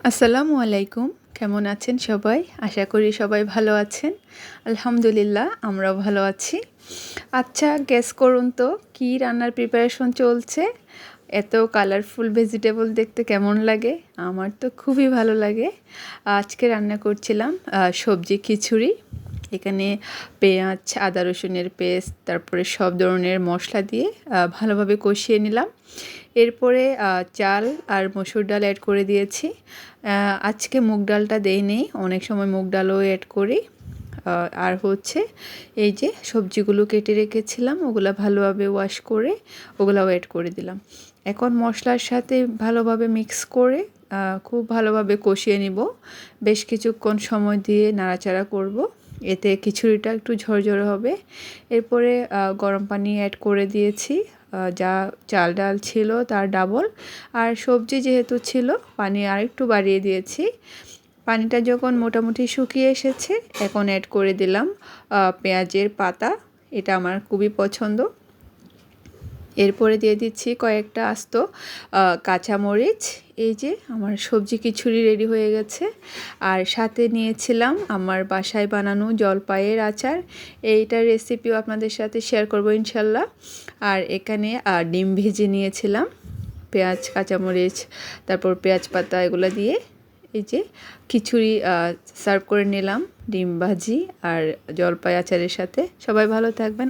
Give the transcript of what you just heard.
আসসালামু আলাইকুম। কেমন আছেন সবাই? আশা করি সবাই ভালো আছেন। আলহামদুলিল্লাহ আমরাও ভালো আছি। আচ্ছা, গেস করুন তো কী রান্নার প্রিপারেশন চলছে? এত কালারফুল ভেজিটেবল দেখতে কেমন লাগে? আমার তো খুবই ভালো লাগে। আজকে রান্না করছিলাম সবজি খিচুড়ি। এখানে পেঁয়াজ, আদা রসুনের পেস্ট, তারপরে সব ধরনের মশলা দিয়ে ভালোভাবে কষিয়ে নিলাম। এরপরে চাল আর মসুর ডাল অ্যাড করে দিয়েছি। আজকে মুগ ডালটা দেইনি, অনেক সময় মুগ ডালও অ্যাড করি। আর হচ্ছে এই যে সবজিগুলো কেটে রেখেছিলাম, ওগুলো ভালোভাবে ওয়াশ করে ওগুলাও অ্যাড করে দিলাম। এখন মশলার সাথে ভালোভাবে মিক্স করে খুব ভালোভাবে কষিয়ে নিব। বেশ কিছুক্ষণ সময় দিয়ে নাড়াচাড়া করব, এতে খিচুড়িটা একটু ঝরঝরে হবে। এরপরে গরম পানি অ্যাড করে দিয়েছি, যা চাল ডাল ছিল তার ডাবল। আর সবজি যেহেতু ছিল, পানি আরেকটু বাড়িয়ে দিয়েছি। পানিটা যখন মোটামুটি শুকিয়ে এসেছে, এখন অ্যাড করে দিলাম পেঁয়াজের পাতা। এটা আমার খুবই পছন্দ। এরপরে দিয়ে দিচ্ছি কয়েকটা আস্ত কাঁচামরিচ। এই যে আমার সবজি খিচুড়ি রেডি হয়ে গেছে। আর সাথে নিয়েছিলাম আমার বাসায় বানানো জলপাইয়ের আচার। এইটার রেসিপিও আপনাদের সাথে শেয়ার করব ইনশাল্লাহ। আর এখানে ডিম ভেজে নিয়েছিলাম, পেঁয়াজ, কাঁচামরিচ, তারপর পেঁয়াজ পাতা এগুলো দিয়ে। এই যে খিচুড়ি সার্ভ করে নিলাম ডিম ভাজি আর জলপাই আচারের সাথে। সবাই ভালো থাকবেন।